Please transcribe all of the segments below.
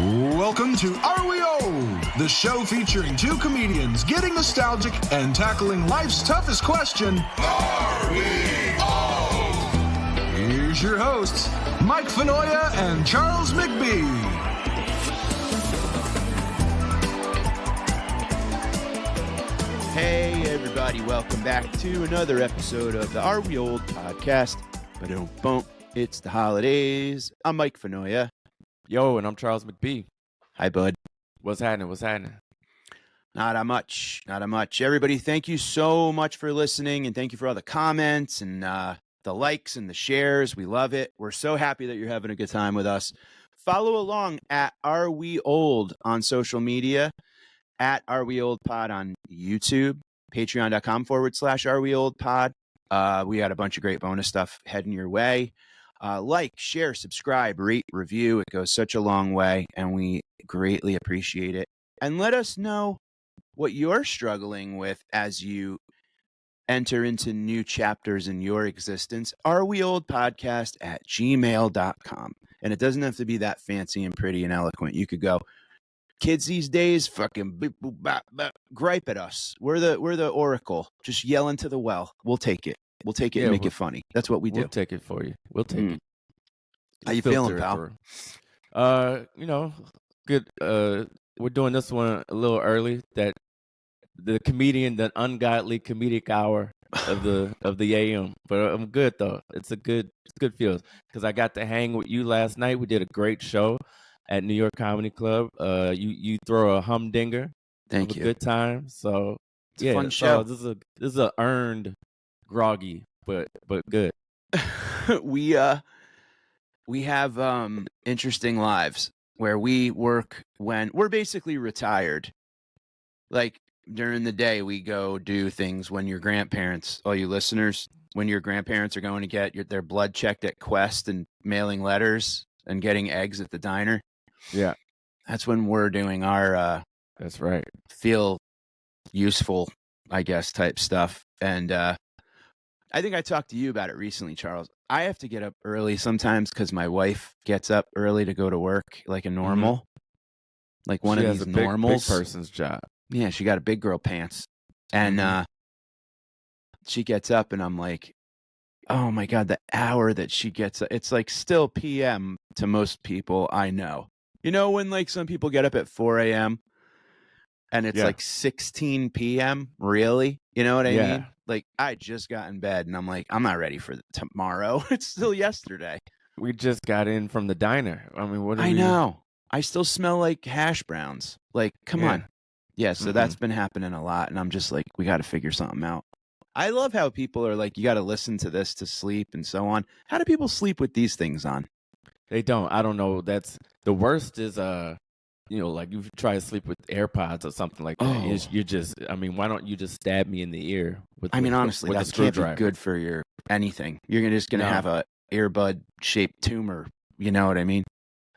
Welcome to Are We Old? The show featuring two comedians getting nostalgic and tackling life's toughest question. Are we old? Here's your hosts, Mike Finoia and Charles McBee. Hey everybody, welcome back to another episode of the Are We Old podcast. Ba-dum-bum. It's the holidays. I'm Mike Finoia. Yo, and I'm Charles McBee. Hi, bud. What's happening? Not a much. Everybody, thank you so much for listening, and thank you for all the comments and the likes and the shares. We love it. We're so happy that you're having a good time with us. Follow along at Are We Old on social media, at Are We Old Pod on YouTube, patreon.com/Are We Old Pod. We got a bunch of great bonus stuff heading your way. Like, share, subscribe, rate, review. It goes such a long way, and we greatly appreciate it. And let us know what you're struggling with as you enter into new chapters in your existence. areweoldpodcast@gmail.com. And it doesn't have to be that fancy and pretty and eloquent. You could go, kids these days, fucking beep, boop, bop, bop, gripe at us. We're the oracle. Just yell into the well. We'll take it. We'll take it and make it funny. That's what we do. We'll take it for you. We'll take it. How you feeling, pal? Good. We're doing this one a little early. That the ungodly comedic hour of the AM. But I'm good though. It's good feel because I got to hang with you last night. We did a great show at New York Comedy Club. You throw a humdinger. Thank you. Good time. So it's a fun show. This is a earned groggy, but good. We have interesting lives where we work when we're basically retired. Like during the day, we go do things when your grandparents, all you listeners, when your grandparents are going to get their blood checked at Quest and mailing letters and getting eggs at the diner. Yeah. That's when we're doing our that's right. Feel useful, I guess, type stuff. And I think I talked to you about it recently, Charles. I have to get up early sometimes because my wife gets up early to go to work like a normal, like one of these normals. Big person's job. Yeah, she got a big girl pants. And she gets up and I'm like, oh my God, the hour that she gets up, it's like still PM to most people I know. You know when like some people get up at 4 a.m. and it's like 16 p.m. Really? You know what I mean? Like I just got in bed and I'm like, I'm not ready for tomorrow. It's still yesterday. We just got in from the diner. I mean, I know. I still smell like hash browns. Like, come on. Yeah, so that's been happening a lot. And I'm just like, we got to figure something out. I love how people are like, you got to listen to this to sleep and so on. How do people sleep with these things on? They don't. I don't know. That's the worst is, like you try to sleep with AirPods or something like that. You're just, why don't you just stab me in the ear? Honestly, that can't be good for your anything. You're just going to have a earbud-shaped tumor. You know what I mean?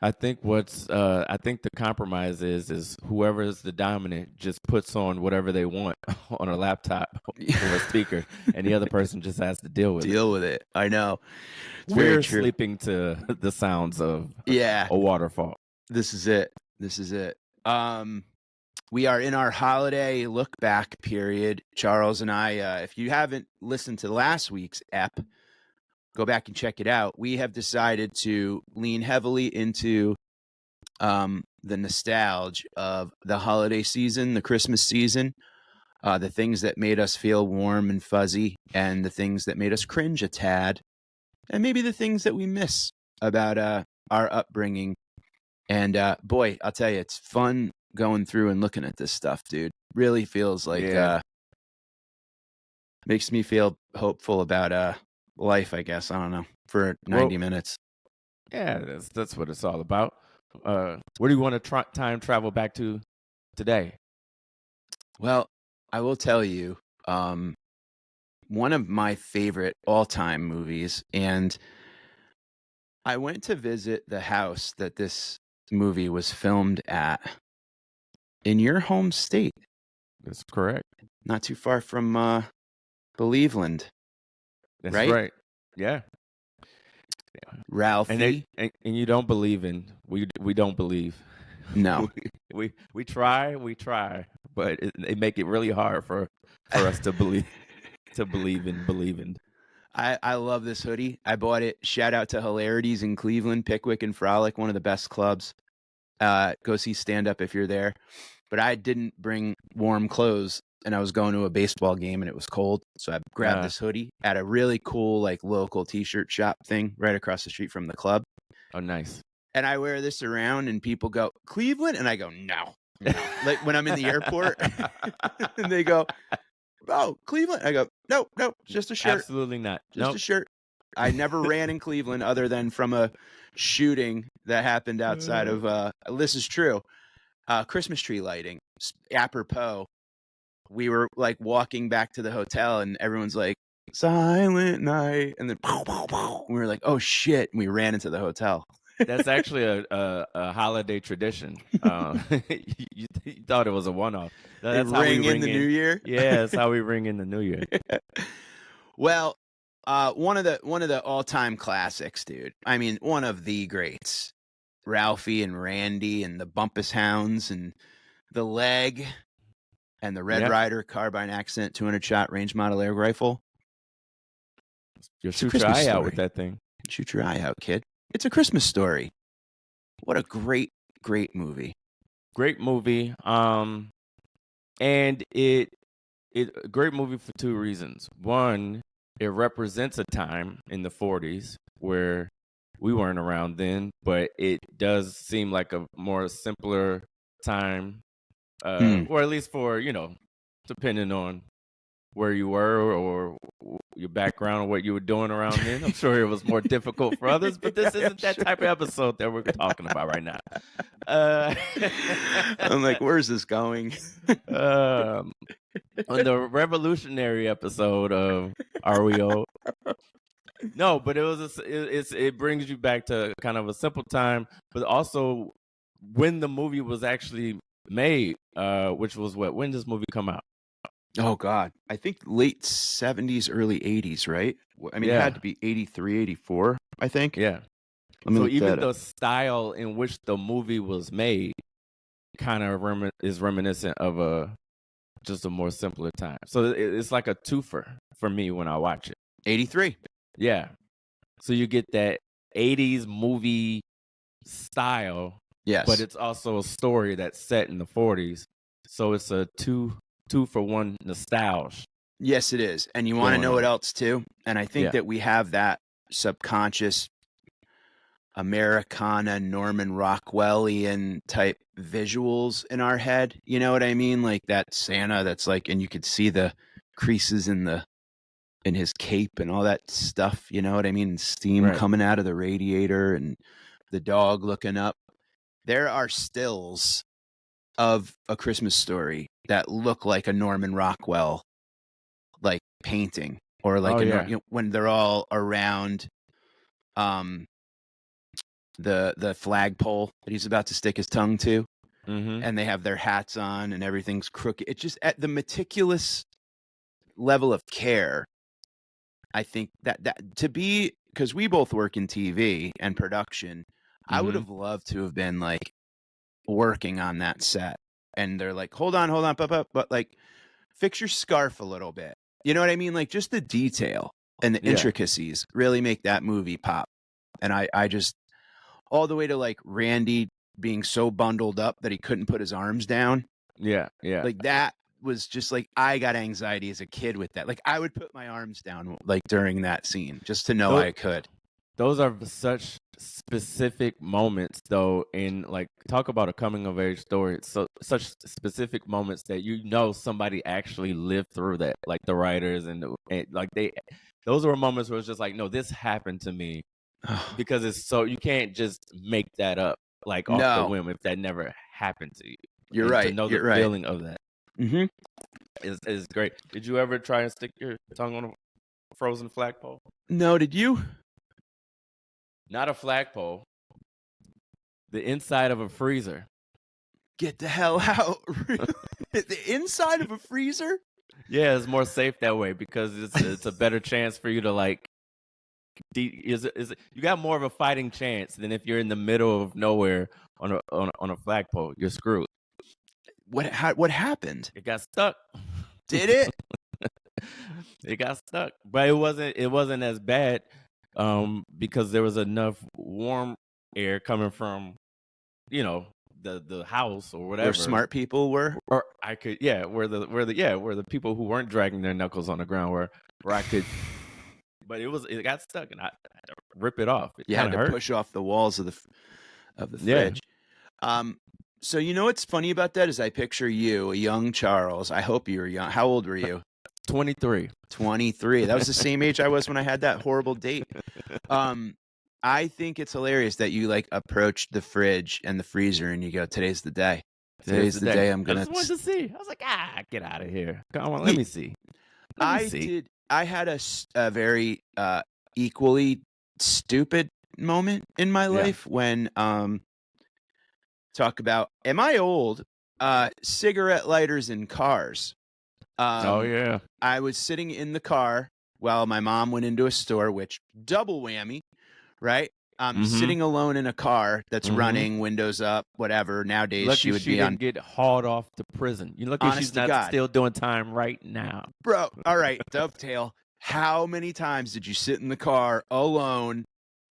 I think the compromise is whoever is the dominant just puts on whatever they want on a laptop or a speaker, and the other person just has to deal with it. I know. We're sleeping to the sounds of a waterfall. This is it. We are in our holiday look back period. Charles and I, if you haven't listened to last week's ep, go back and check it out. We have decided to lean heavily into the nostalgia of the holiday season, the Christmas season, the things that made us feel warm and fuzzy, and the things that made us cringe a tad, and maybe the things that we miss about our upbringing. And boy, I'll tell you, it's fun going through and looking at this stuff, dude. Really feels like makes me feel hopeful about life, I guess. I don't know, for 90 minutes. Yeah, that's what it's all about. Where do you want to time travel back to today? Well, I will tell you, one of my favorite all-time movies, and I went to visit the house that this movie was filmed at in your home state. That's correct. Not too far from Believeland. That's right. Yeah. Ralphie. And you don't believe in we don't believe. No. we try, but they make it really hard for us to believe in. I love this hoodie. I bought it. Shout out to Hilarities in Cleveland, Pickwick and Frolic, one of the best clubs. Go see stand up if you're there. But I didn't bring warm clothes, and I was going to a baseball game and it was cold. So I grabbed this hoodie at a really cool like local t-shirt shop thing right across the street from the club. Oh, nice. And I wear this around and people go, Cleveland? And I go, no. Like when I'm in the airport and they go, oh, Cleveland? I go, no, just a shirt. Absolutely not. Just a shirt. I never ran in Cleveland other than from a shooting that happened outside of, this is true, Christmas tree lighting. Apropos, we were like walking back to the hotel and everyone's like, silent night. And then pow, pow, pow. We were like, oh shit. And we ran into the hotel. That's actually a holiday tradition. You thought it was a one-off. That's how we ring in the new year. Yeah, that's how we ring in the new year. Well, one of the all-time classics, dude. I mean, one of the greats. Ralphie and Randy and the Bumpus Hounds and the Leg and the Red Ryder carbine accent 200-shot range model air rifle. You'll shoot your eye out with that thing. Shoot your eye out, kid. It's a Christmas story. What a great movie. Great movie. And it a great movie for two reasons. One, it represents a time in the 40s where we weren't around then, but it does seem like a more simpler time, or at least for, depending on where you were or your background or what you were doing around then. I'm sure it was more difficult for others, but this isn't that type of episode that we're talking about right now. I'm like, where's this going? On the revolutionary episode of Are We Old? No, but it brings you back to kind of a simple time, but also when the movie was actually made, which was when did this movie come out? Oh, God. I think late 70s, early 80s, right? I mean, It had to be 83, 84, I think. Yeah. So even the style in which the movie was made kind of is reminiscent of just a more simpler time. So it's like a twofer for me when I watch it. 83. Yeah. So you get that 80s movie style. Yes. But it's also a story that's set in the 40s. So it's a two for one nostalgia. Yes, it is. And you want to know what else too? And I think that we have that subconscious Americana, Norman Rockwellian type visuals in our head. You know what I mean? Like that Santa that's like, and you could see the creases in his cape and all that stuff. You know what I mean? And steam coming out of the radiator and the dog looking up. There are stills of A Christmas Story that look like a Norman Rockwell like painting, or like when they're all around the flagpole that he's about to stick his tongue to, and they have their hats on and everything's crooked. It's just at the meticulous level of care. I think that to be, because we both work in TV and production, I would have loved to have been like working on that set. And they're like, hold on, but like, fix your scarf a little bit. You know what I mean? Like, just the detail and the intricacies really make that movie pop. And I just, all the way to like Randy being so bundled up that he couldn't put his arms down. Yeah. Like that was just like, I got anxiety as a kid with that. Like, I would put my arms down like during that scene just to know I could. Those are such specific moments, though, in like, talk about a coming of age story. It's such specific moments that somebody actually lived through that, like the writers and like those were moments where it's just like, no, this happened to me, because it's so, you can't just make that up like off the whim if that never happened to you. You're right. To know the feeling of that is great. Did you ever try and stick your tongue on a frozen flagpole? No, did you? Not a flagpole. The inside of a freezer. Get the hell out. The inside of a freezer? Yeah, it's more safe that way because it's a better chance for you to like. You got more of a fighting chance than if you're in the middle of nowhere on a flagpole, you're screwed. What happened? It got stuck. Did it? It got stuck, but it wasn't as bad because there was enough warm air coming from the house or whatever Where smart people were? or I could where the people who weren't dragging their knuckles on the ground were where I could but it got stuck and I had to rip it off. It You had to hurt. push off the walls of the Yeah. fridge. So what's funny about that is I picture you, a young Charles. I hope you were young. How old were you? 23. 23. That was the same age I was when I had that horrible date. I think it's hilarious that you like approached the fridge and the freezer and you go, today's the day. Today's the day I'm I gonna. just wanted to see. I was like, get out of here. Come on, let me see. I had a very equally stupid moment in my life when talk about am I old? Cigarette lighters in cars. Oh yeah. I was sitting in the car while my mom went into a store, which double whammy, right? I'm sitting alone in a car that's running, windows up, whatever. Nowadays, Lucky she would be didn't get hauled off to prison. You lucky Honest she's to not God. still doing time right now. Bro, all right, dovetail. How many times did you sit in the car alone?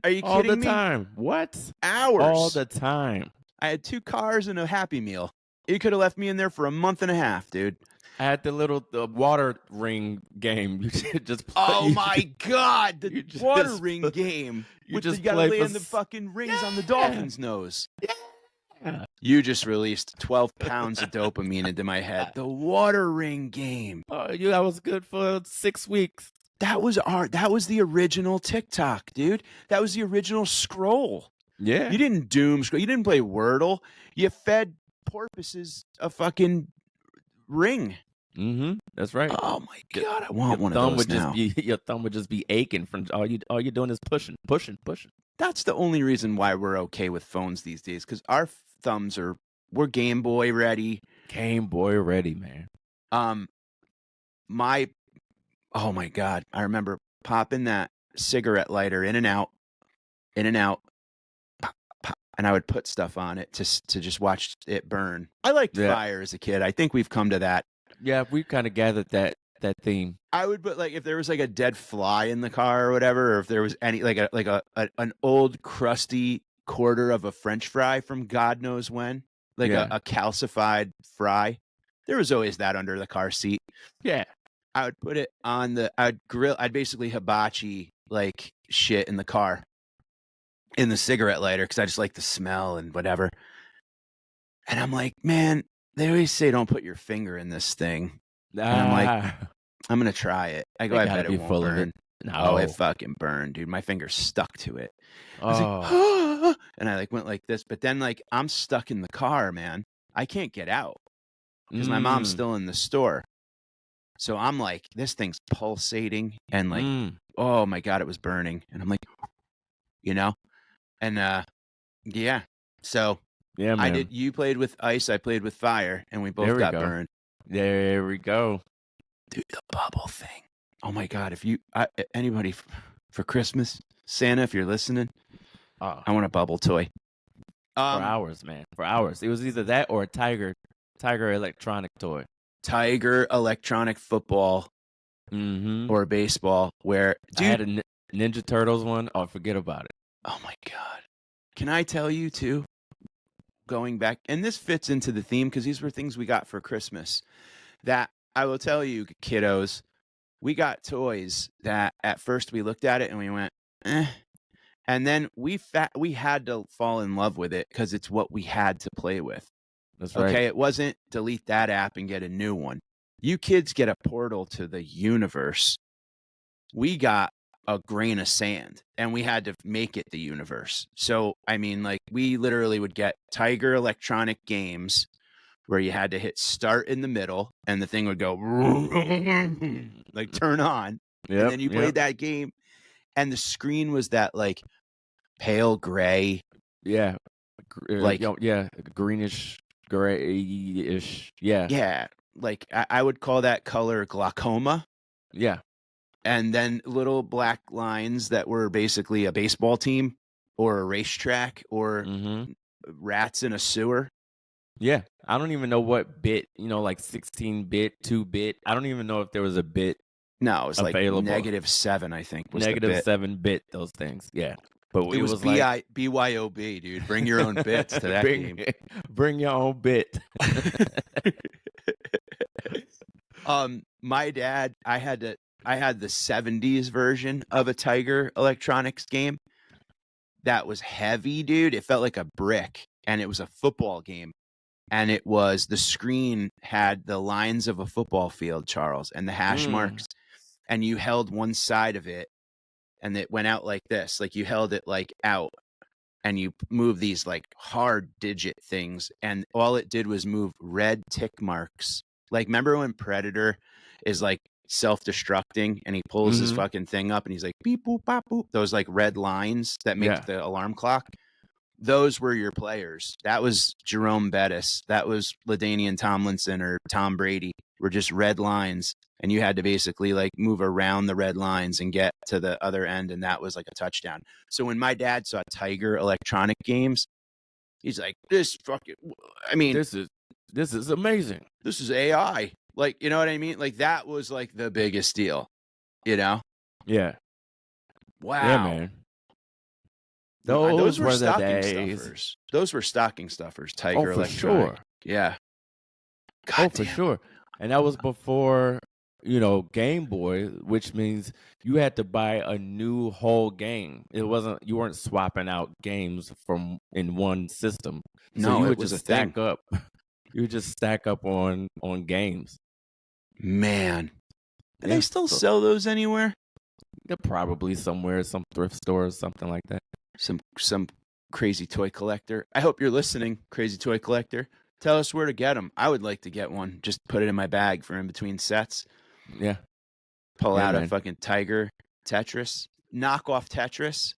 Are you All kidding the me? time. What? Hours. All the time. I had 2 cars and a Happy Meal. You could have left me in there for a month and a half, dude. I had the water ring game. You just play. Oh my God, the you water just ring put- game. you With just you gotta play lay for in the s- fucking rings on the Yeah. dolphin's nose. Yeah. You just released 12 pounds of dopamine into my head. The water ring game. Oh, I was good for 6 weeks. That was the original TikTok, dude. That was the original scroll. Yeah. You didn't doom scroll. You didn't play Wordle. You fed porpoises a fucking ring. That's right. Oh my God, I want one of those now. Your thumb would just be aching from all you're doing is pushing. That's the only reason why we're okay with phones these days, because our thumbs we're Game Boy ready. Game Boy ready, man. Oh my God, I remember popping that cigarette lighter in and out, pop, pop, and I would put stuff on it to just watch it burn. I liked fire as a kid. I think we've come to that. Yeah, we kind of gathered that theme. I would put, like, if there was like a dead fly in the car or whatever, or if there was any an old crusty quarter of a French fry from God knows when, like a calcified fry, there was always that under the car seat. Yeah. I would put it on I'd basically hibachi like shit in the car in the cigarette lighter because I just like the smell and whatever. And I'm like, man, they always say don't put your finger in this thing. And I'm like, I'm going to try it. I go, I bet it won't burn. No. Oh, it fucking burned, dude. My finger stuck to it. I was like, and I like went like this, but then like I'm stuck in the car, man. I can't get out because my mom's still in the store. So I'm like, this thing's pulsating and like, oh my God, it was burning. And I'm like, and yeah. So yeah, man. You played with ice, I played with fire, and we both got burned. There we go. Dude, the bubble thing. Oh my God. If anybody for Christmas, Santa, if you're listening, I want a bubble toy. For hours, man. For hours. It was either that or a Tiger electronic toy. Tiger electronic football or baseball where, dude, I had a Ninja Turtles one. Oh, forget about it. Oh my God. Can I tell you too, going back, and this fits into the theme because these were things we got for Christmas, that I will tell you, kiddos, we got toys that at first we looked at it and we went, eh. And then we had to fall in love with it because it's what we had to play with. That's right. Okay, it wasn't delete that app and get a new one. You kids get a portal to the universe. We got a grain of sand and we had to make it the universe. So, I mean, like we literally would get Tiger electronic games where you had to hit start in the middle and the thing would go like turn on. Yep, and then you played that game and the screen was that like pale gray. Yeah. Like, greenish, grayish. Yeah. Yeah. Like I would call that color glaucoma. Yeah. And then little black lines that were basically a baseball team or a racetrack or rats in a sewer. Yeah, I don't even know what bit, like 16-bit, 2-bit. I don't even know if there was a bit No, it was available. like -7, I think, was Negative the bit. 7-bit, those things. Yeah. But It was like BYOB, dude. Bring your own bits to that game. Bring your own bit. My dad, I had the 70s version of a Tiger Electronics game. That was heavy, dude. It felt like a brick, and it was a football game. And it was, the screen had the lines of a football field, Charles, and the hash marks. And you held one side of it, and it went out like this. Like, you held it like out, and you move these like hard digit things. And all it did was move red tick marks. Like, remember when Predator is like self-destructing and he pulls his fucking thing up and he's like beep boop bop boop, those like red lines that make the alarm clock? Those were your players. That was Jerome Bettis. That was LaDainian Tomlinson or Tom Brady. Were just red lines, and you had to basically like move around the red lines and get to the other end, and that was like a touchdown. So when my dad saw Tiger Electronic Games, he's like, this fucking, I mean, this is amazing. This is AI. Like, you know what I mean? Like, that was like the biggest deal, you know? Yeah. Wow. Yeah, man. Those were the stocking days. stuffers. Those were stocking stuffers. Tiger for Electronic. Sure. Yeah. God for sure. And that was before, Game Boy, which means you had to buy a new whole game. You weren't swapping out games from in one system. So No, you it would was just a thing. stack up. You would just stack up on games. Man. Do they still sell those anywhere? They're probably somewhere, some thrift store or something like that. Some crazy toy collector. I hope you're listening, crazy toy collector. Tell us where to get them. I would like to get one. Just put it in my bag for in between sets. Yeah. Pull out a fucking Tiger Tetris. Knock off Tetris.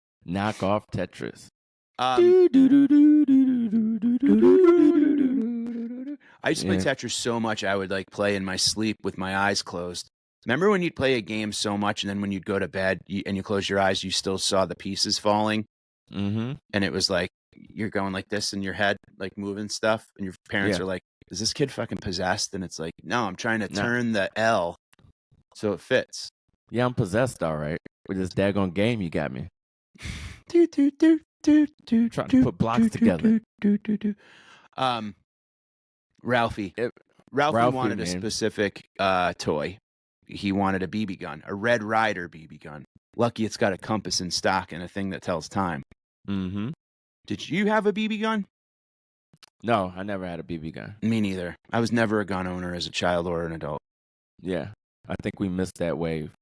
I used to play Tetris so much I would like play in my sleep with my eyes closed. Remember when you'd play a game so much and then when you'd go to bed and you close your eyes, you still saw the pieces falling? Mm-hmm. And it was like you're going like this in your head, like moving stuff. And your parents are like, is this kid fucking possessed? And it's like, no, I'm trying to turn the L so it fits. Yeah, I'm possessed, all right. With this daggone game you got me. Trying to put blocks together. Ralphie wanted a specific toy. He wanted a BB gun, a Red Ryder BB gun. Lucky it's got a compass in stock and a thing that tells time. Mm-hmm. Did you have a BB gun? No, I never had a BB gun. Me neither. I was never a gun owner as a child or an adult. Yeah, I think we missed that wave.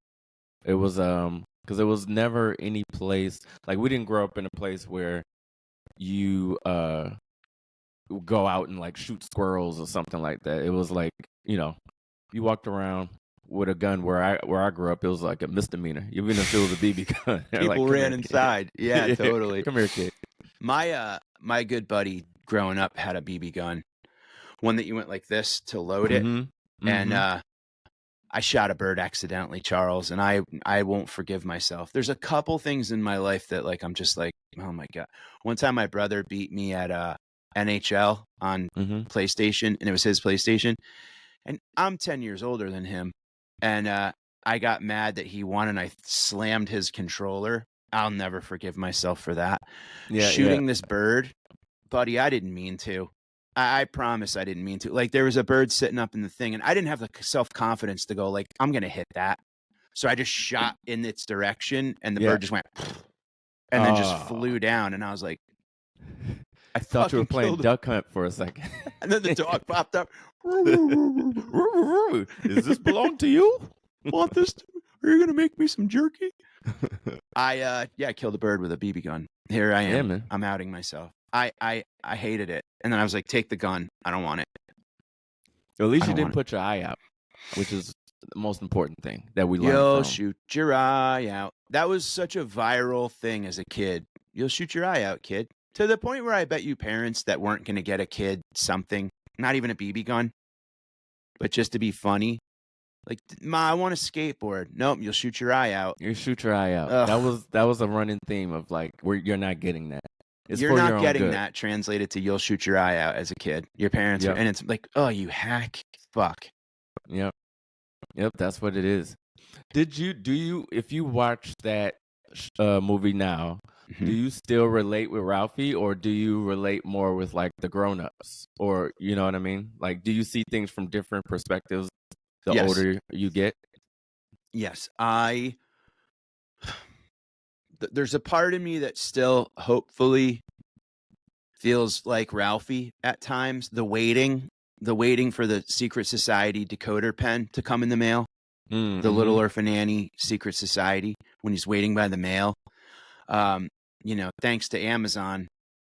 It was because there was never any place, like we didn't grow up in a place where you go out and like shoot squirrels or something like that. It was like, you walked around with a gun where I grew up. It was like a misdemeanor, even if it was a BB gun. People ran inside. Yeah, totally. Come here, kid. My good buddy growing up had a BB gun, one that you went like this to load it, and I shot a bird accidentally, Charles, and I won't forgive myself. There's a couple things in my life that like I'm just like, oh my God. One time my brother beat me at NHL on PlayStation, and it was his PlayStation, and I'm 10 years older than him, and I got mad that he won, and I slammed his controller. I'll never forgive myself for that. Shooting this bird, buddy, I didn't mean to. I promise I didn't mean to. Like, there was a bird sitting up in the thing, and I didn't have the self-confidence to go, like, I'm going to hit that. So I just shot in its direction, and the bird just went, and then just flew down. And I was like, I thought you were playing Duck Hunt for a second. And then the dog popped up. Does this belong to you? Want this? Are you going to make me some jerky? I killed a bird with a BB gun. Here I am. Yeah, man. I'm outing myself. I hated it. And then I was like, take the gun. I don't want it. At least you didn't put your eye out, which is the most important thing that we learned. You'll shoot your eye out. That was such a viral thing as a kid. You'll shoot your eye out, kid. To the point where I bet you parents that weren't going to get a kid something, not even a BB gun, but just to be funny. Like, Ma, I want a skateboard. Nope, you'll shoot your eye out. You shoot your eye out. Ugh. That was a running theme of like, you're not getting that. It's You're for not your own getting good. that translated to you'll shoot your eye out as a kid. Your parents are, Yep. and it's like, oh, you hack. Fuck. Yep. Yep. That's what it is. If you watch that movie now, do Mhm. you still relate with Ralphie, or do you relate more with like the grown-ups? Or you know what I mean? Like, do you see things from different perspectives the Yes. older you get? Yes. There's a part of me that still hopefully feels like Ralphie at times. The waiting for the Secret Society decoder pen to come in the mail. The Little Mm-hmm. Orphan Annie Secret Society, when he's waiting by the mail. Thanks to Amazon,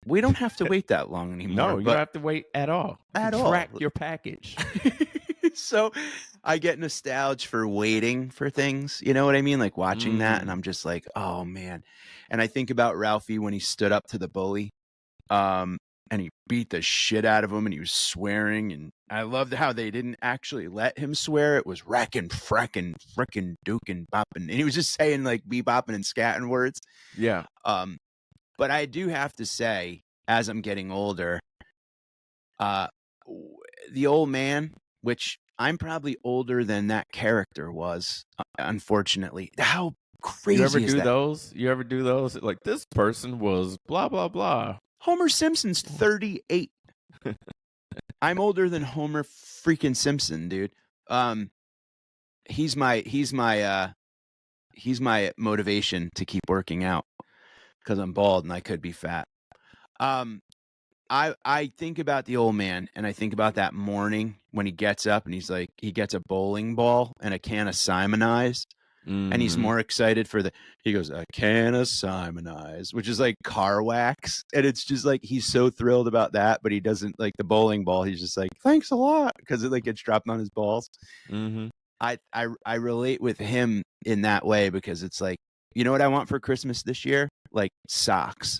we don't have to wait that long anymore. No, you But don't have to wait at all. You at can all. track your package. So I get nostalgia for waiting for things. You know what I mean? Like watching that, and I'm just like, oh man. And I think about Ralphie when he stood up to the bully, and he beat the shit out of him, and he was swearing. And I loved how they didn't actually let him swear. It was wrecking, frecking, frickin', duking, bopping, and he was just saying like bebopping and scatting words. Yeah. But I do have to say, as I'm getting older, the old man, which I'm probably older than that character was, unfortunately. How crazy You ever is do that? those? You ever do those? Like, this person was blah blah blah. Homer Simpson's 38. I'm older than Homer freaking Simpson, dude. He's my motivation to keep working out because I'm bald and I could be fat. I think about the old man, and I think about that morning when he gets up and he's like, he gets a bowling ball and a can of Simonize, and he's more excited he goes, a can of Simonize, which is like car wax. And it's just like, he's so thrilled about that, but he doesn't like the bowling ball. He's just like, thanks a lot. Cause it like gets dropped on his balls. Mm-hmm. I relate with him in that way because it's like, you know what I want for Christmas this year? Like socks.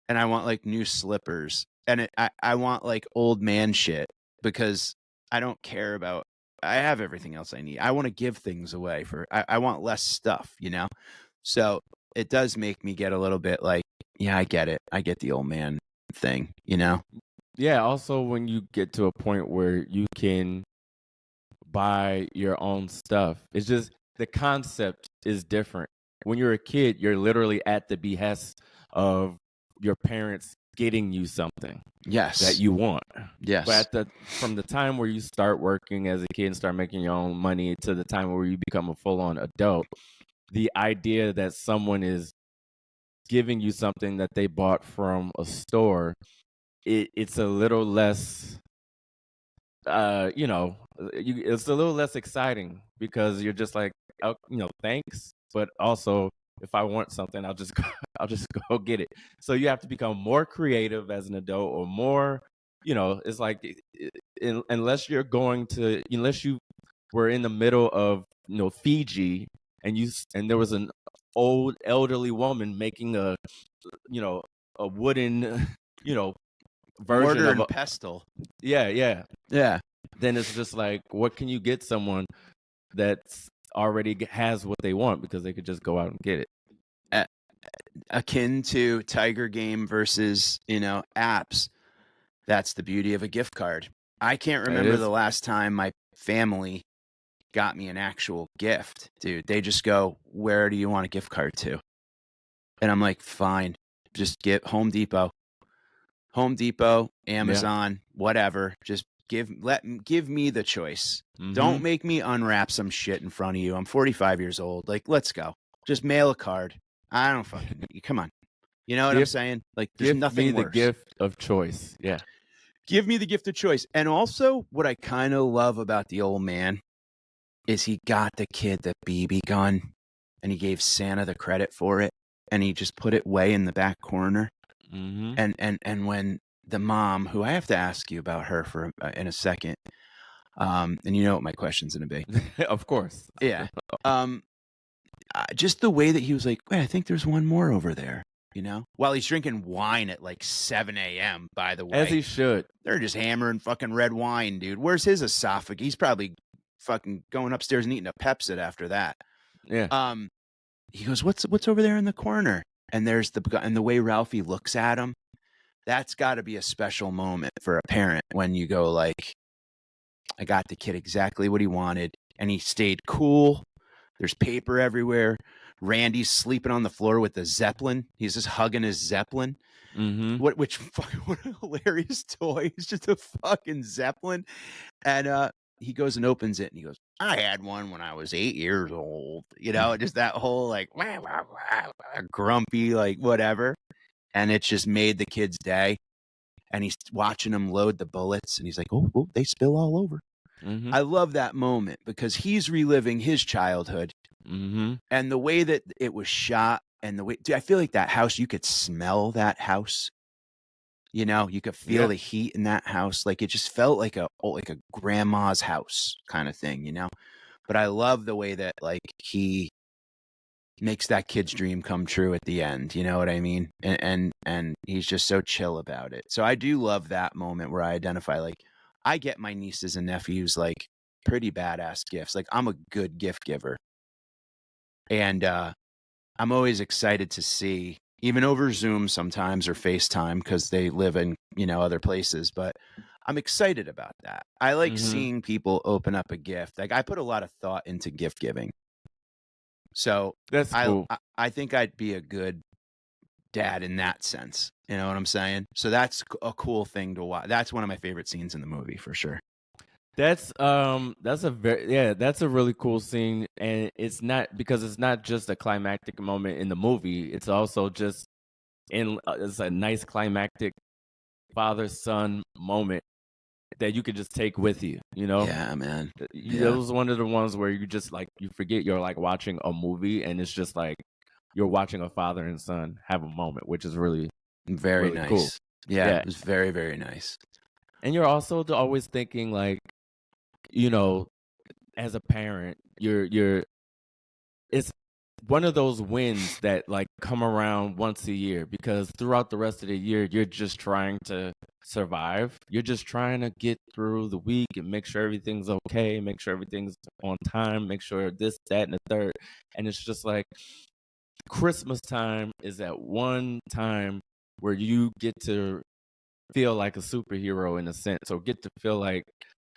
And I want like new slippers, and I want like old man shit because I don't care about. I have everything else I need. I want to give things away I want less stuff, you know. So it does make me get a little bit like, yeah, I get it. I get the old man thing, you know. Yeah. Also, when you get to a point where you can buy your own stuff, it's just the concept is different. When you're a kid, you're literally at the behest of your parents getting you something Yes. that you want. Yes. But from the time where you start working as a kid and start making your own money to the time where you become a full-on adult, the idea that someone is giving you something that they bought from a store, it's a little less it's a little less exciting because you're just like, oh, thanks, but also if I want something, I'll just go get it. So you have to become more creative as an adult, or more, it's like unless you were in the middle of Fiji, and there was an old elderly woman making a wooden version Mortar of and pestle. yeah. Then it's just like, what can you get someone that's already has what they want, because they could just go out and get it? Akin to Tiger Game versus, apps. That's the beauty of a gift card. I can't remember the last time my family got me an actual gift, dude. They just go, where do you want a gift card to? And I'm like, fine, just get Home Depot, Amazon, whatever. Just give me the choice. Mm-hmm. Don't make me unwrap some shit in front of you. I'm 45 years old. Like, let's go. Just mail a card. I don't fucking come on. You know what I'm saying? Like, there's nothing worse. The gift of choice. Yeah. Give me the gift of choice. And also, what I kind of love about the old man is he got the kid the BB gun, and he gave Santa the credit for it, and he just put it way in the back corner. Mm-hmm. And when the mom, who I have to ask you about her for in a second, and you know what my question's gonna be. Of course. Yeah. Just the way that he was like, wait, I think there's one more over there. While he's drinking wine at like 7 a.m., by the way. As he should. They're just hammering fucking red wine, dude. Where's his esophagus? He's probably fucking going upstairs and eating a Pepsi after that. Yeah. He goes, what's over there in the corner? and the way Ralphie looks at him, that's got to be a special moment for a parent when you go like, I got the kid exactly what he wanted, and he stayed cool. There's paper everywhere. Randy's sleeping on the floor with the Zeppelin. He's just hugging his Zeppelin. Mm-hmm. What a hilarious toy. It's just a fucking Zeppelin. And he goes and opens it, and he goes, I had one when I was 8 years old. You know, just that whole like grumpy, like whatever. And it's just made the kid's day. And he's watching him load the bullets, and he's like, oh, they spill all over. Mm-hmm. I love that moment because he's reliving his childhood. Mm-hmm. And the way that it was shot, and the way, dude, I feel like that house, you could smell that house. You know, you could feel the heat in that house. Like it just felt like a grandma's house kind of thing, you know? But I love the way that like he makes that kid's dream come true at the end. You know what I mean? And he's just so chill about it. So I do love that moment where I identify, like, I get my nieces and nephews like pretty badass gifts. Like I'm a good gift giver. And I'm always excited to see, even over Zoom sometimes or FaceTime, because they live in, you know, other places. But I'm excited about that. I like seeing people open up a gift. Like I put a lot of thought into gift giving. So That's cool. I think I'd be a good dad in that sense. You know what I'm saying? So that's a cool thing to watch. That's one of my favorite scenes in the movie for sure. That's a really cool scene, and it's not just a climactic moment in the movie. It's also just it's a nice climactic father-son moment that you could just take with you, you know? Yeah, man. It was one of the ones where you just like, you forget you're like watching a movie, and it's just like you're watching a father and son have a moment, which is really very really nice. cool. Yeah, it was very, very nice. And you're also always thinking like, you know, as a parent, it's one of those wins that like come around once a year, because throughout the rest of the year, you're just trying to survive. You're just trying to get through the week and make sure everything's okay, make sure everything's on time, make sure this, that, and the third. And it's just like Christmas time is that one time where you get to feel like a superhero in a sense, or get to feel like,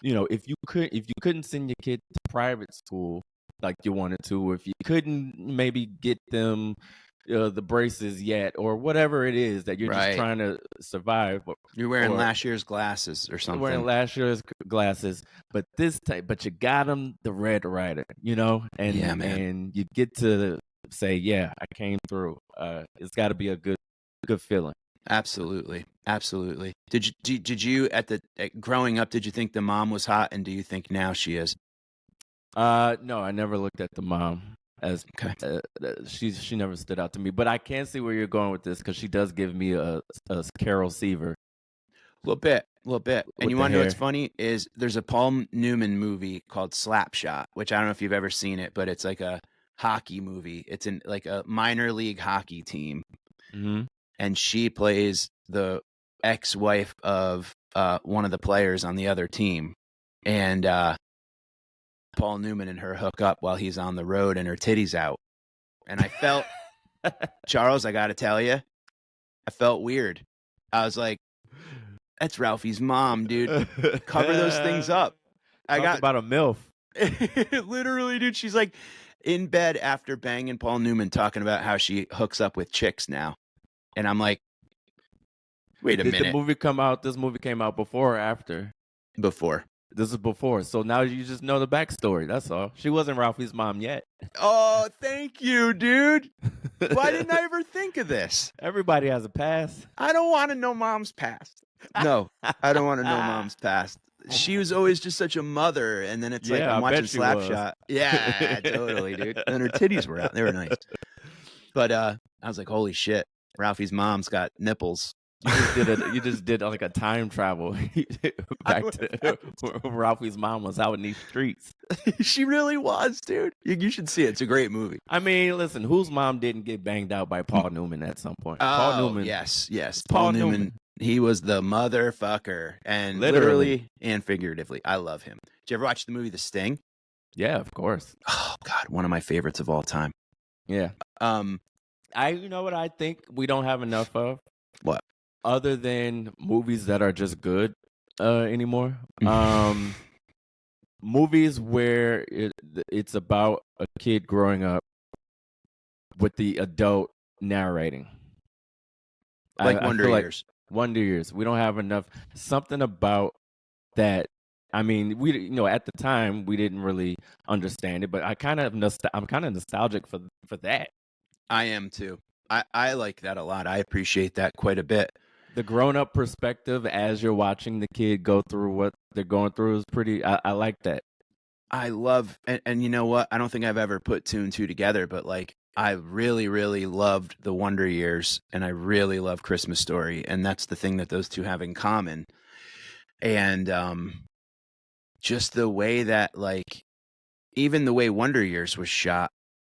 you know, if you couldn't send your kid to private school like you wanted to, or if you couldn't maybe get them the braces yet, or whatever it is that you're just trying to survive. You're wearing last year's glasses or something. Wearing last year's glasses, but but you got them the Red Rider, you know, and and you get to say, yeah, I came through. It's got to be a good feeling. Absolutely. Absolutely. Did you growing up, did you think the mom was hot, and do you think now she is? No, I never looked at the mom as she never stood out to me, but I can see where you're going with this, because she does give me a Carol Seaver. A little bit. And you want to know what's funny is there's a Paul Newman movie called Slapshot, which I don't know if you've ever seen it, but it's like a hockey movie. It's in like a minor league hockey team. Mm-hmm. And she plays the ex-wife of one of the players on the other team. And Paul Newman and her hook up while he's on the road and her titty's out. And I felt, Charles, I got to tell you, I felt weird. I was like, that's Ralphie's mom, dude. Cover those things up. Talk about a MILF. Literally, dude. She's like in bed after banging Paul Newman, talking about how she hooks up with chicks now. And I'm like, wait a minute. Did the movie come out? This movie came out before or after? Before. This is before. So now you just know the backstory. That's all. She wasn't Ralphie's mom yet. Oh, thank you, dude. Why didn't I ever think of this? Everybody has a past. I don't want to know mom's past. No, I don't want to know mom's past. She was always just such a mother. And then it's like, I'm watching Slapshot. Yeah, totally, dude. And her titties were out. They were nice. But I was like, holy shit. Ralphie's mom's got nipples. You just did like a time travel back to where Ralphie's mom was out in these streets. She really was, dude. You should see it. It's a great movie. I mean, listen, whose mom didn't get banged out by Paul Newman at some point? Paul Newman. Yes. Paul Newman. He was the motherfucker, and literally and figuratively. I love him. Did you ever watch the movie The Sting? Yeah, of course. Oh God, one of my favorites of all time. Yeah. You know what I think we don't have enough of? What? Other than movies that are just good anymore. Movies where it's about a kid growing up with the adult narrating. Like I Wonder feel like Years. Wonder Years. We don't have enough. Something about that. I mean, at the time we didn't really understand it, but I'm kind of nostalgic for that. I am too. I like that a lot. I appreciate that quite a bit. The grown-up perspective as you're watching the kid go through what they're going through is pretty. I like that. I love, and you know what? I don't think I've ever put two and two together, but like I really, really loved the Wonder Years, and I really love Christmas Story, and that's the thing that those two have in common. And just the way that, like, even the way Wonder Years was shot,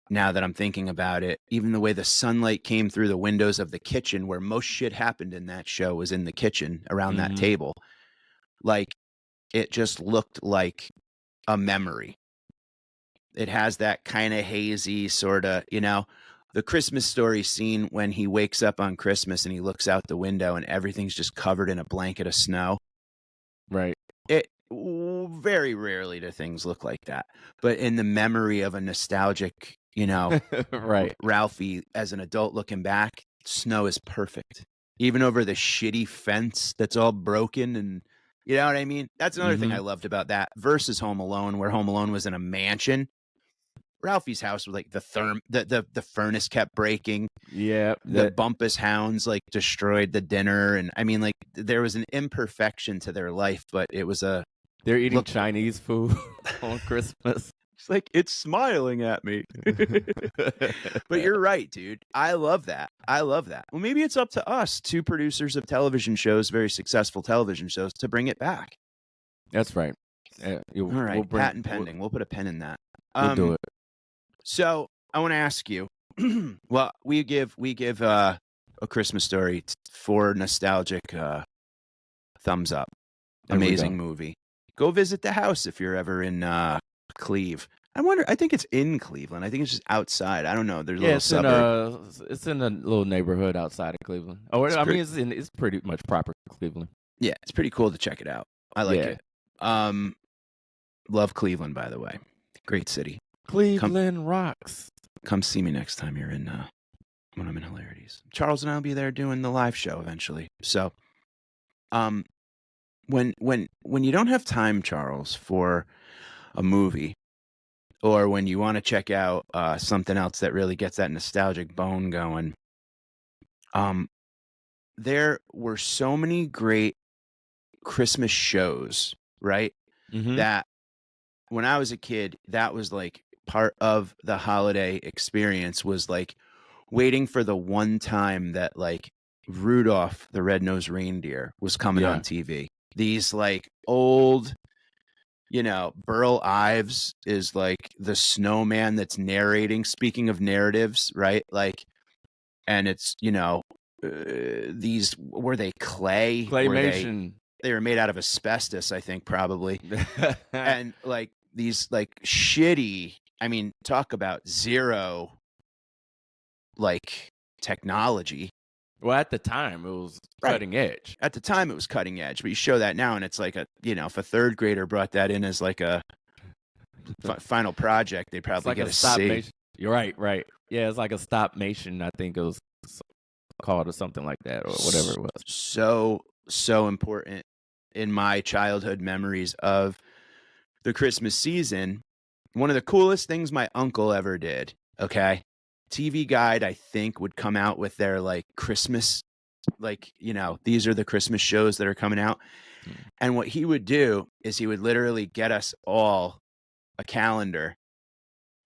now that I'm thinking about it, even the way the sunlight came through the windows of the kitchen, where most shit happened in that show was in the kitchen around that table. Like, it just looked like a memory. It has that kind of hazy sort of, the Christmas Story scene when he wakes up on Christmas and he looks out the window and everything's just covered in a blanket of snow. Right. Very rarely do things look like that. But in the memory of a nostalgic, right, Ralphie as an adult looking back, snow is perfect. Even over the shitty fence that's all broken, and you know what I mean? That's another thing I loved about that versus Home Alone, where Home Alone was in a mansion. Ralphie's house was like the furnace kept breaking. Yeah. The Bumpus hounds like destroyed the dinner. And I mean, like, there was an imperfection to their life, but it was they're eating Chinese food on Christmas. It's like, it's smiling at me. But you're right, dude. I love that. Well, maybe it's up to us, two producers of television shows, very successful television shows, to bring it back. That's right. All right. Patent pending. We'll put a pen in that. We'll do it. So I want to ask you, well, we give A Christmas Story 4 nostalgic thumbs up. Amazing movie. Go visit the house if you're ever in Cleve. I think it's in Cleveland. I think it's just outside. I don't know. There's a little suburb. It's in a little neighborhood outside of Cleveland. It's pretty much proper Cleveland. Yeah, it's pretty cool to check it out. I like it. Love Cleveland, by the way. Great city. Cleveland rocks. Come see me next time you're in when I'm in Hilarities. Charles and I'll be there doing the live show eventually. So, when you don't have time, Charles, for a movie, or when you want to check out something else that really gets that nostalgic bone going, there were so many great Christmas shows, right? That when I was a kid, that was like part of the holiday experience, was like waiting for the one time that like Rudolph the Red-Nosed Reindeer was coming on TV. These like old, Burl Ives is like the snowman that's narrating. Speaking of narratives, right? Like, and it's, these, were they clay? Claymation. They were made out of asbestos, I think, probably. And like these like shitty, I mean, talk about zero like technology. Well, at the time, it was cutting edge. At the time, it was cutting edge. But you show that now, and it's like if a third grader brought that in as like a final project, they'd probably get a C. You're right. Yeah, it's like a stop-mation, I think it was called, or something like that, or whatever it was. So important in my childhood memories of the Christmas season. One of the coolest things my uncle ever did, okay? TV Guide, I think, would come out with their like Christmas, like, these are the Christmas shows that are coming out. And what he would do is he would literally get us all a calendar,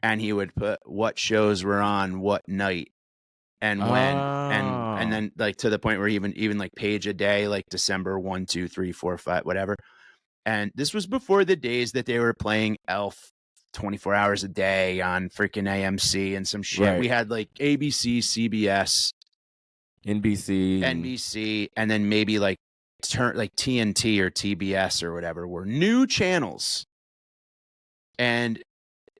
and he would put what shows were on what night and when, and then like to the point where even like page a day, like December 1, 2, 3, 4, 5, whatever. And this was before the days that they were playing Elf 24 hours a day on freaking AMC and some shit. Right. We had like ABC, CBS, NBC, and then maybe like TNT or TBS or whatever were new channels. And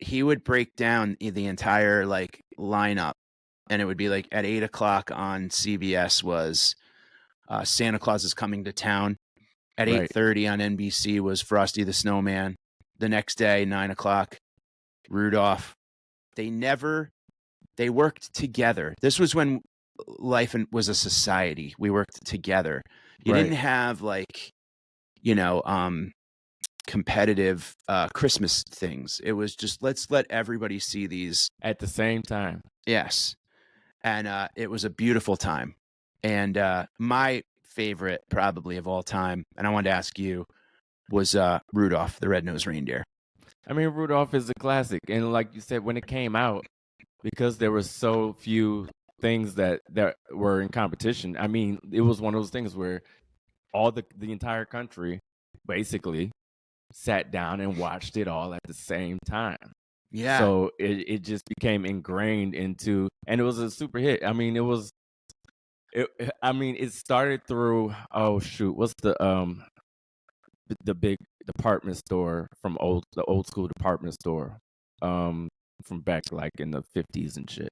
he would break down the entire like lineup and it would be like at 8:00 on CBS was Santa Claus is Coming to Town. At 8:30 on NBC was Frosty the Snowman. The next day, 9:00, Rudolph. They worked together. This was when life was a society. We worked together. You didn't have like, competitive Christmas things. It was just, let's let everybody see these at the same time. Yes. And it was a beautiful time. And my favorite probably of all time, and I wanted to ask you, was Rudolph the Red-Nosed Reindeer. I mean, Rudolph is a classic. And like you said, when it came out, because there were so few things that were in competition, I mean, it was one of those things where all the entire country basically sat down and watched it all at the same time. Yeah. So it just became ingrained into, and it was a super hit. I mean, it started through, what's the big department store from the old school department store from back like in the 50s and shit.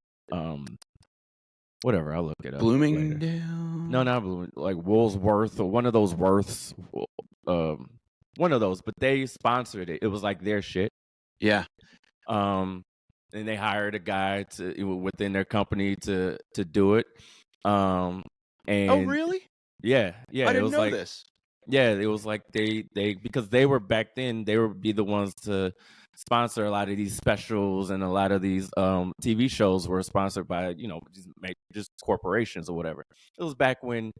Whatever, I'll look it up. Bloomingdale? Later. No, not Bloomingdale. Like Woolsworth or one of those Worths. One of those, but they sponsored it. It was like their shit. Yeah. And they hired a guy within their company to do it. And oh, really? Yeah. I didn't know this. Yeah, it was like they because they were back then, they would be the ones to sponsor a lot of these specials, and a lot of these TV shows were sponsored by just corporations or whatever. It was back when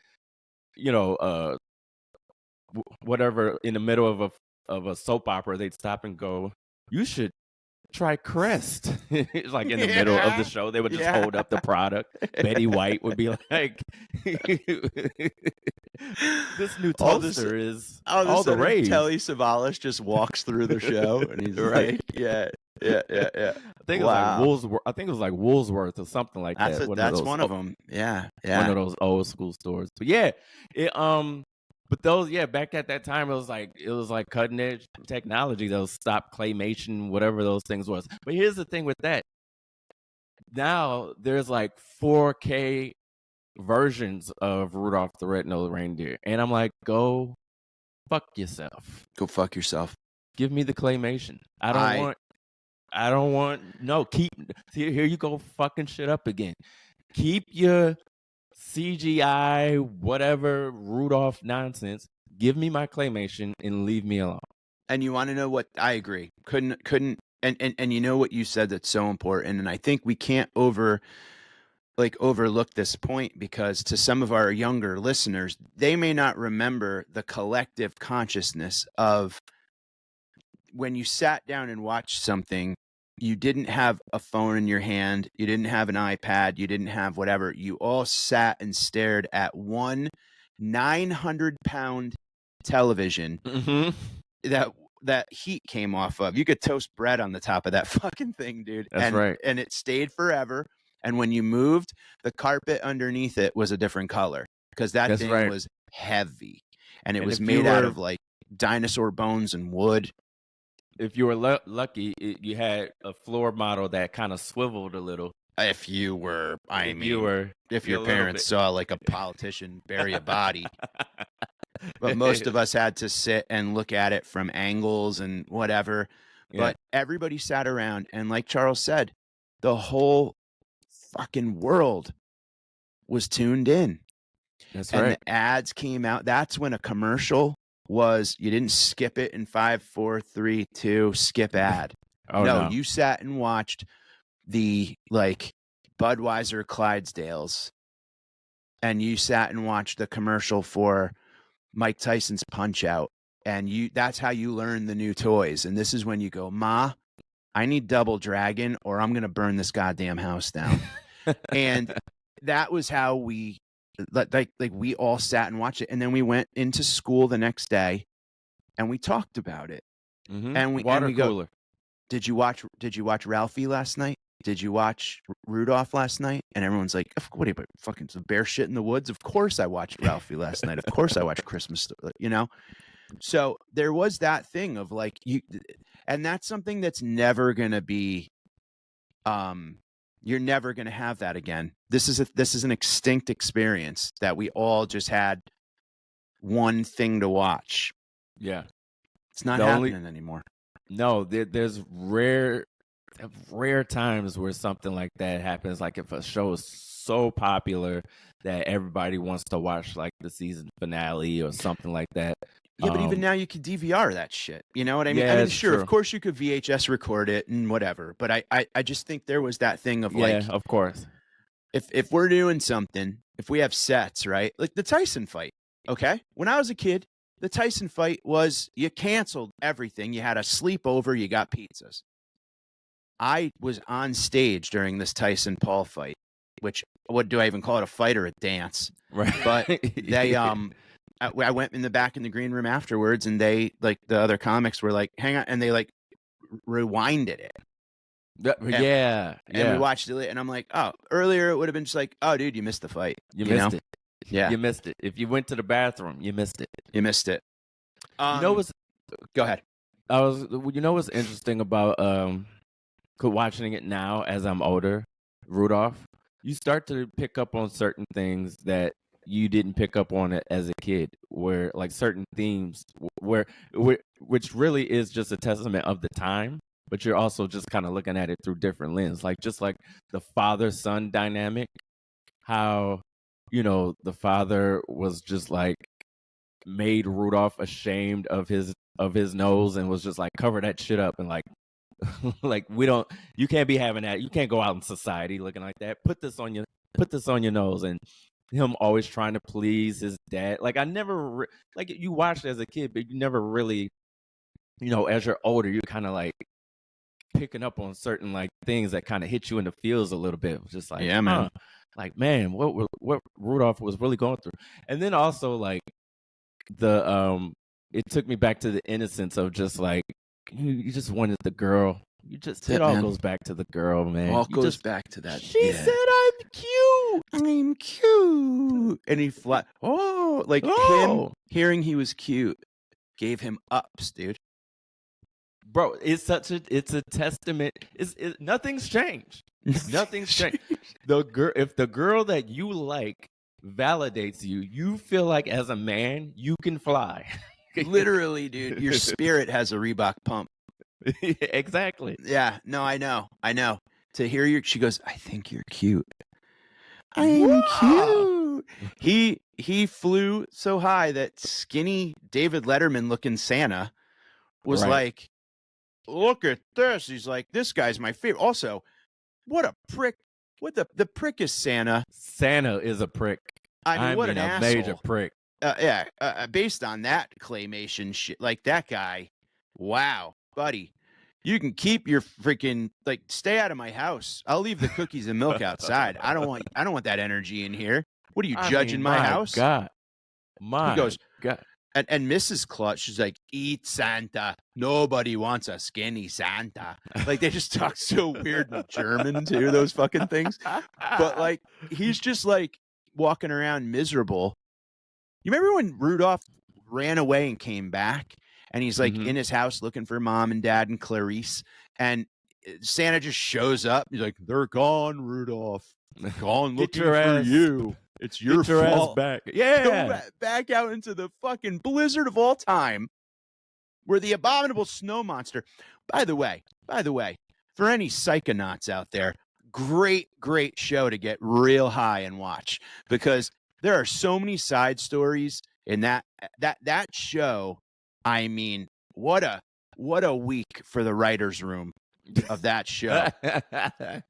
whatever, in the middle of a soap opera, they'd stop and go, "You should try Crest." It's like in the middle of the show, they would just hold up the product. Betty White would be like, "This new toaster is all the rage." Telly Savalas just walks through the show, and he's right. Yeah. I think it was like Woolsworth. I think it was like Woolsworth or something like that. That's one of them. Yeah. One of those old school stores. But yeah, but those, back at that time, it was like cutting edge technology. Those stop claymation, whatever those things was. But here's the thing with that. Now there's like 4K versions of Rudolph the Red-Nosed Reindeer, and I'm like, go fuck yourself. Go fuck yourself. Give me the claymation. I don't want. No, here you go fucking shit up again. Keep your CGI, whatever, Rudolph nonsense. Give me my claymation and leave me alone. And you want to know what? I agree. Couldn't, and you know what you said that's so important, and I think we can't overlook this point, because to some of our younger listeners, they may not remember the collective consciousness of when you sat down and watched something. You didn't have a phone in your hand. You didn't have an iPad. You didn't have whatever. You all sat and stared at one 900-pound television that heat came off of. You could toast bread on the top of that fucking thing, dude. That's right. And it stayed forever. And when you moved, the carpet underneath it was a different color, because that thing was heavy. And it was made out of like dinosaur bones and wood. If you were lucky, you had a floor model that kind of swiveled a little. If your parents saw like a politician bury a body. But most of us had to sit and look at it from angles and whatever. Yeah. But everybody sat around, and like Charles said, the whole fucking world was tuned in. That's and right. The ads came out. That's when a commercial was, you didn't skip it in 5, 4, 3, 2, skip ad. No, you sat and watched the like Budweiser Clydesdales, and you sat and watched the commercial for Mike Tyson's Punch Out, and that's how you learn the new toys. And this is when you go, Ma, I need Double Dragon, or I'm gonna burn this goddamn house down. And that was how we we all sat and watched it, and then we went into school the next day and we talked about it. Mm-hmm. And we cooler. Go, did you watch Ralphie last night? Did you watch Rudolph last night? And everyone's like, what are you, fucking some bear shit in the woods? Of course I watched Ralphie last night. Of course I watched Christmas Story, So there was that thing of like, and that's something that's never going to be You're never going to have that again. This is an extinct experience that we all just had one thing to watch. Yeah. It's not happening anymore. No, there's rare times where something like that happens. Like if a show is so popular that everybody wants to watch like the season finale or something like that. Yeah, but even now you can DVR that shit. You know what I mean? Yeah, I mean, it's sure, true. of course you could VHS record it and whatever. But I just think there was that thing of yeah, like, of course. if we're doing something, if we have sets, right? Like the Tyson fight, okay? When I was a kid, the Tyson fight was you canceled everything. You had a sleepover, you got pizzas. I was on stage during this Tyson Paul fight, which, what do I even call it, a fight or a dance? Right. But they I went in the back in the green room afterwards, and they, like, the other comics were like, hang on, and they like rewinded it. Yeah. And we watched it, and I'm like, oh, earlier it would have been just like, oh, dude, you missed the fight. You missed it. Yeah. You missed it. If you went to the bathroom, you missed it. You missed it. You know what's Go ahead. You know what's interesting about watching it now as I'm older, Rudolph? You start to pick up on certain things that you didn't pick up on it as a kid, where like certain themes which really is just a testament of the time, but you're also just kind of looking at it through different lens, like just like the father-son dynamic, how, you know, the father was just like made Rudolph ashamed of his nose and was just like, cover that shit up, and like like, you can't be having that. You can't go out in society looking like that. Put this on your nose. And him always trying to please his dad. Like, I never like, you watched it as a kid, but you never really, you know, as you're older, you're kind of like picking up on certain like things that kind of hit you in the feels a little bit. Just like, yeah, man. Like, man, what Rudolph was really going through. And then also like it took me back to the innocence of just like, you just wanted the girl. It all goes back to the girl, man. All goes back to that. She said, "I'm cute. I'm cute," and he him hearing he was cute gave him ups, dude. Bro, it's a testament. Nothing's changed. Nothing's changed. If the girl that you like validates you, you feel like as a man you can fly. Literally, dude, your spirit has a Reebok pump. Exactly. Yeah, no, I know. To hear she goes, I think you're cute. I'm cute. He flew so high that skinny David Letterman looking Santa was like, look at this. He's like, this guy's my favorite. Also, what a prick. What the prick is Santa? Santa is a prick. I mean, what an asshole. Major prick. Based on that claymation shit, like that guy, wow, buddy, you can keep your freaking, like, stay out of my house. I'll leave the cookies and milk outside. I don't want that energy in here. What are you judging my house? God, he goes, God. And Mrs. Clutch, she's like, eat Santa. Nobody wants a skinny Santa. Like, they just talk so weird in German too, those fucking things. But like, he's just like walking around miserable. You remember when Rudolph ran away and came back, and he's like in his house looking for mom and dad and Clarice, and Santa just shows up. He's like, they're gone, Rudolph. Gone looking for you. It's your fault. Ass back. Yeah. Go back out into the fucking blizzard of all time, where the abominable snow monster. By the way, for any psychonauts out there, great show to get real high and watch, because there are so many side stories in that show. I mean, what a week for the writer's room of that show.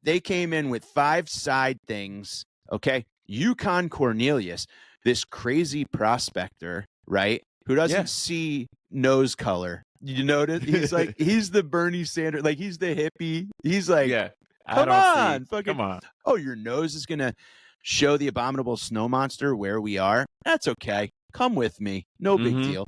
They came in with 5 side things. Okay. Yukon Cornelius, this crazy prospector, right? Who doesn't see nose color. You notice? He's like, he's the Bernie Sanders, like, he's the hippie. He's like, come on. Oh, your nose is going to show the abominable snow monster where we are. That's okay. Come with me. No big deal.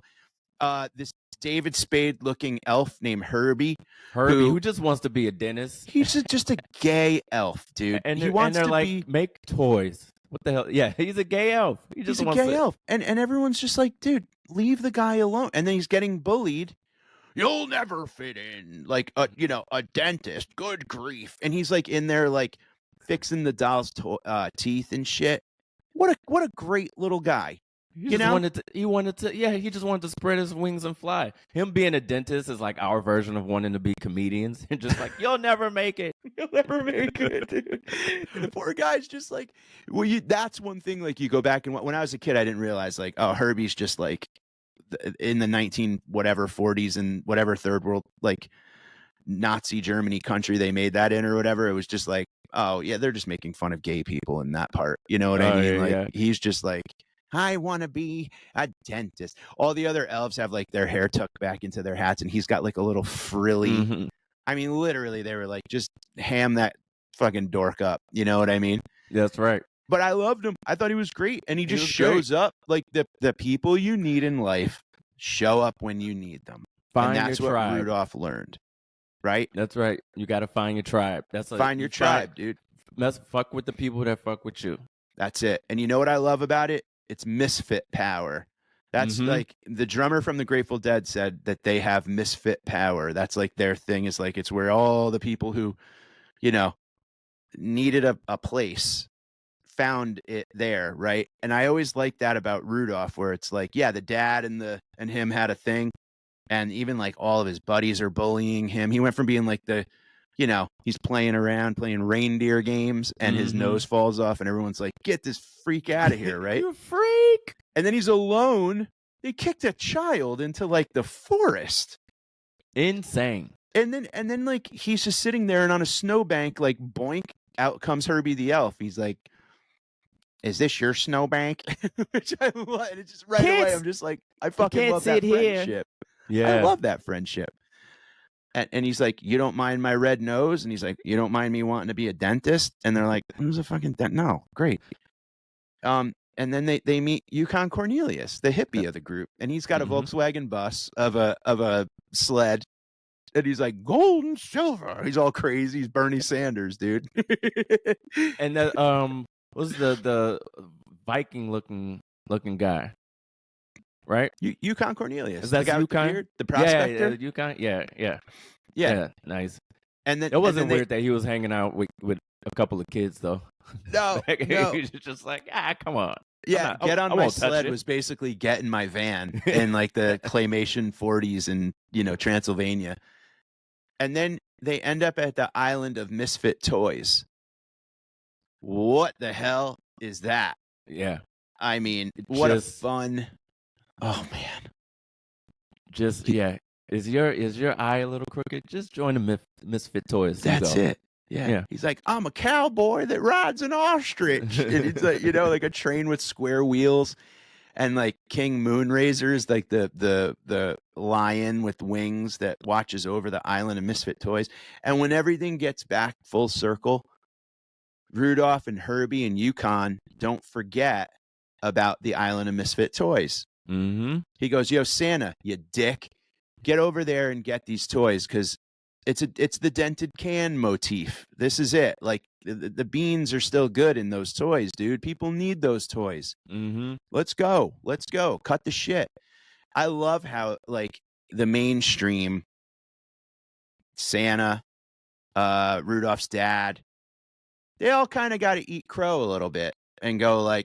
This David Spade looking elf named Herbie, who just wants to be a dentist. He's just a gay elf, dude. And they're like, make toys. What the hell? Yeah, he's a gay elf. He's a gay elf. And everyone's just like, dude, leave the guy alone. And then he's getting bullied. You'll never fit in. Like, a dentist. Good grief. And he's like in there like fixing the doll's teeth and shit. What a great little guy. He just wanted to spread his wings and fly. Him being a dentist is like our version of wanting to be comedians. And just like, you'll never make it. You'll never make it, dude. The poor guy's just like, that's one thing, like, you go back and when I was a kid, I didn't realize, like, oh, Herbie's just like in the 40s and whatever third world, like, Nazi Germany country they made that in or whatever. It was just like, oh yeah, they're just making fun of gay people in that part. You know what I mean? Yeah, like, yeah. He's just like, I want to be a dentist. All the other elves have like their hair tucked back into their hats, and he's got like a little frilly. Mm-hmm. I mean, literally, they were like, just ham that fucking dork up. You know what I mean? That's right. But I loved him. I thought he was great, and he just shows up. Like the people you need in life show up when you need them. Find and that's your what tribe. Rudolph learned. Right? That's right. You got to find your tribe. Find your tribe, dude. Fuck with the people that fuck with you. That's it. And you know what I love about it? It's misfit power. That's like the drummer from the Grateful Dead said that they have misfit power. That's like their thing, is like, it's where all the people who, you know, needed a place found it there, right? And I always like that about Rudolph, where it's like, yeah, the dad and him had a thing, and even like all of his buddies are bullying him. He went from being like he's playing around, playing reindeer games, and his nose falls off, and everyone's like, get this freak out of here, right? You freak! And then he's alone. They kicked a child into like the forest. Insane. And then like he's just sitting there, and on a snowbank, like, boink, out comes Herbie the elf. He's like, is this your snowbank? Which I love. And it's just right away, I'm just like, I fucking love that friendship. Yeah. I love that friendship. And he's like, you don't mind my red nose? And he's like, you don't mind me wanting to be a dentist? And they're like, who's a fucking dentist? No, great. And then they meet Yukon Cornelius, the hippie of the group, and he's got a Volkswagen bus of a sled, and he's like, gold and silver. He's all crazy. He's Bernie Sanders, dude. And that was the Viking looking guy, right? Yukon Cornelius. Is that the guy with the Yukon? beard? The prospector? Yeah, Yukon. Yeah. Nice. And then it wasn't weird that he was hanging out with a couple of kids, though. No, Like, no. he was just like, come on. Yeah, I get on my won't touch sled it. was basically get in my van in like the claymation 40s in, Transylvania. And then they end up at the island of misfit toys. What the hell is that? Yeah. I mean, what a fun. Oh man. Just Is your eye a little crooked? Just join the Misfit Toys. That's it. Yeah. He's like, I'm a cowboy that rides an ostrich. And it's like, like a train with square wheels. And like King Moonrazer is like the lion with wings that watches over the island of misfit toys. And when everything gets back full circle, Rudolph and Herbie and Yukon don't forget about the island of misfit toys. Mm-hmm. He goes, yo, Santa, you dick, get over there and get these toys, because it's the dented can motif. This is it. Like the beans are still good in those toys, dude. People need those toys. Mm-hmm. Let's go. Cut the shit. I love how like the mainstream Santa, Rudolph's dad, they all kind of got to eat crow a little bit and go like,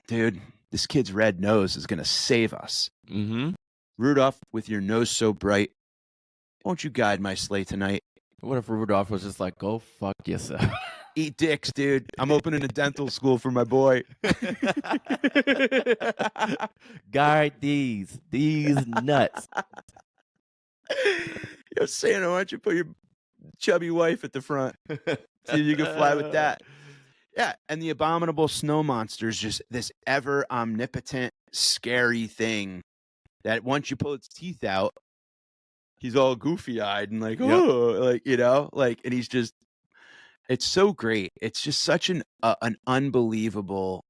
dude, this kid's red nose is going to save us. Mm-hmm. Rudolph, with your nose so bright, won't you guide my sleigh tonight? What if Rudolph was just like, go fuck yourself? Eat dicks, dude. I'm opening a dental school for my boy. Guard these nuts. Yo, Santa, why don't you put your chubby wife at the front? See if you can fly with that. Yeah, and the abominable snow monster is just this ever omnipotent, scary thing that once you pull its teeth out, he's all goofy-eyed and like, and he's just, it's so great. It's just such an unbelievable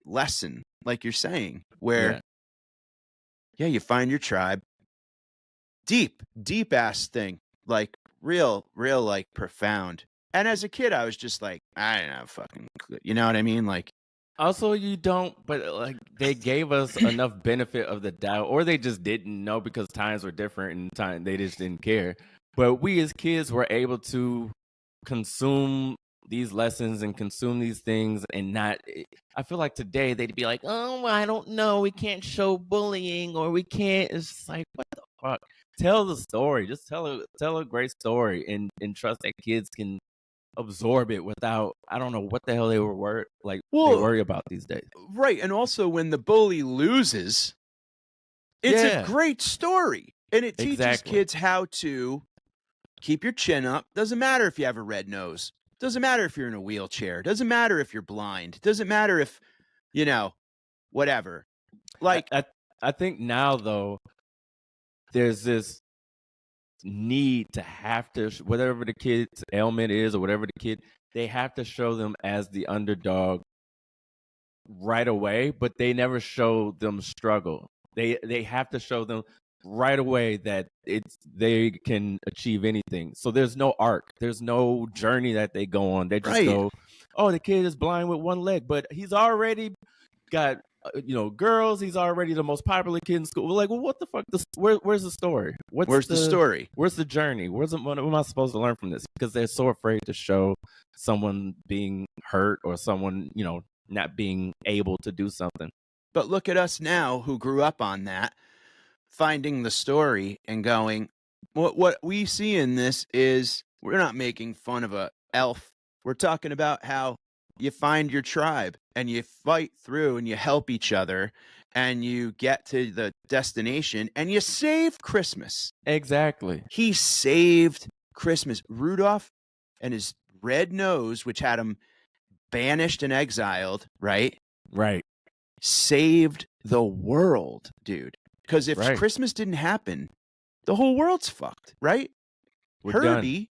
lesson, like you're saying, where, you find your tribe. Deep ass thing, like real, like profound. And as a kid, I was just like, I don't know, fucking, you know what I mean? Like, also, you don't, but like they gave us enough benefit of the doubt, or they just didn't know because times were different and they just didn't care. But we as kids were able to consume these lessons and consume these things and not. I feel like today they'd be like, oh, I don't know, we can't show bullying or we can't. It's just like, what the fuck? Tell the story. Just tell a great story and trust that kids can absorb it without. I don't know what the hell they were they worry about these days. Right, and also when the bully loses, it's a great story, and it teaches kids how to keep your chin up. Doesn't matter if you have a red nose. Doesn't matter if you're in a wheelchair. Doesn't matter if you're blind. Doesn't matter if, whatever. Like, I think now though, there's this need to have to, whatever the kid's ailment is or whatever the kid, they have to show them as the underdog right away, but they never show them struggle. They have to show them right away that they can achieve anything. So there's no arc. There's no journey that they go on. They just go, oh, the kid is blind with one leg, but he's already got girls. He's already the most popular kid in school. We're like, well, what the fuck? Where's the story? Where's the story? Where's the journey? What am I supposed to learn from this? Because they're so afraid to show someone being hurt or someone, not being able to do something. But look at us now who grew up on that, finding the story and going, what we see in this is we're not making fun of a elf. We're talking about how you find your tribe and you fight through and you help each other and you get to the destination and you save Christmas. Exactly. He saved Christmas. Rudolph and his red nose, which had him banished and exiled, right? Right. Saved the world, dude. Because if Christmas didn't happen, the whole world's fucked, right? Herbie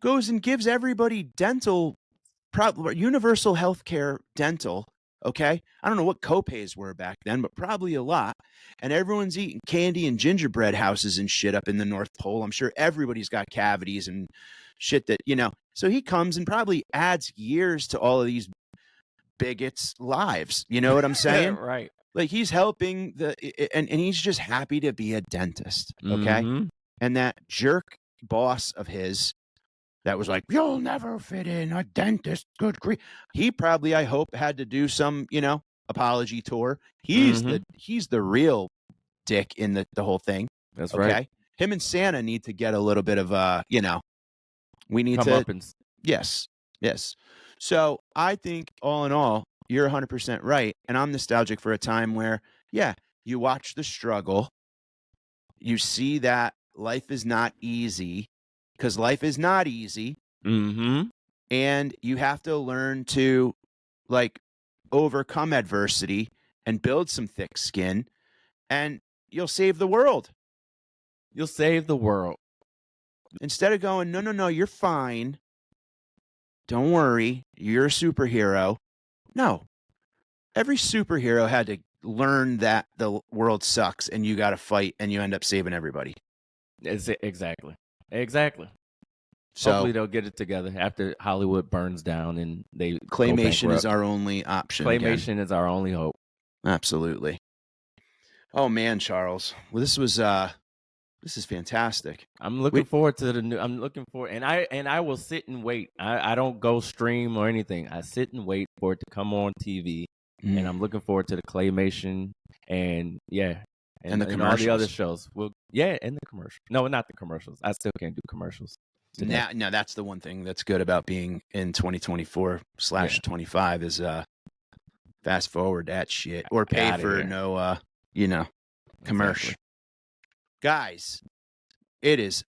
goes and gives everybody dental, universal health care dental, okay? I don't know what copays were back then, but probably a lot. And everyone's eating candy and gingerbread houses and shit up in the North Pole. I'm sure everybody's got cavities and shit that, So he comes and probably adds years to all of these bigots' lives. You know what I'm saying? Right. Like he's helping and he's just happy to be a dentist. Okay. Mm-hmm. And that jerk boss of his that was like, you'll never fit in a dentist. Good grief. He probably, I hope, had to do some, apology tour. He's the real dick in the whole thing. That's right. Him and Santa need to get a little bit of we need comeuppance. Yes. So I think all in all, you're 100% right. And I'm nostalgic for a time where, you watch the struggle. You see that life is not easy because life is not easy. Mm-hmm. And you have to learn to overcome adversity and build some thick skin and you'll save the world. You'll save the world. Instead of going, no, you're fine. Don't worry. You're a superhero. No, every superhero had to learn that the world sucks and you got to fight and you end up saving everybody. Exactly. So hopefully they'll get it together after Hollywood burns down and they claymation is our only option. Claymation is our only hope. Absolutely. Oh man, Charles. Well, this is fantastic. I'm looking forward to the new. I'm looking forward, and I will sit and wait. I don't go stream or anything. I sit and wait for it to come on TV, and I'm looking forward to the claymation and and the all the other shows. And the commercials. No, not the commercials. I still can't do commercials. Now, that's the one thing that's good about being in 2024/25 is fast forward that shit or pay for no commercial. Exactly. Guys, it is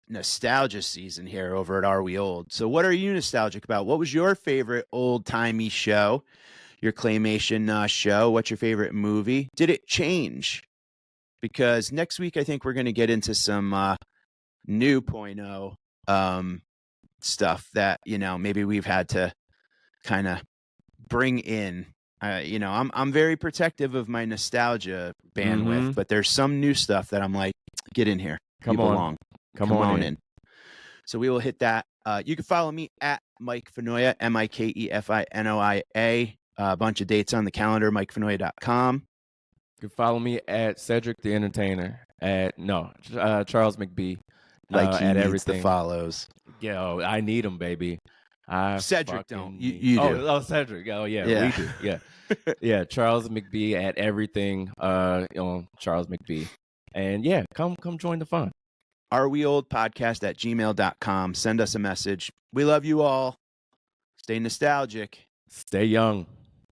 nostalgia season here over at Are We Old? So what are you nostalgic about? What was your favorite old-timey show? Your claymation show? What's your favorite movie? Did it change? Because next week, I think we're going to get into some new stuff that, maybe we've had to kind of bring in. I'm very protective of my nostalgia bandwidth, but there's some new stuff that I'm like, get in here. Come on in. So we will hit that. You can follow me at Mike Finoia, MikeFinoia. A bunch of dates on the calendar, MikeFinoia.com. You can follow me at Cedric the Entertainer, Charles McBee. He at needs everything. the follows. I need them, baby. Cedric don't. fucking You do. Oh, Cedric. Oh, yeah, Yeah. we do. Yeah. Yeah, Charles McBee at everything on Charles McBee. And yeah, come join the fun. areweoldpodcast@gmail.com. Send us a message. We love you all. Stay nostalgic. Stay young.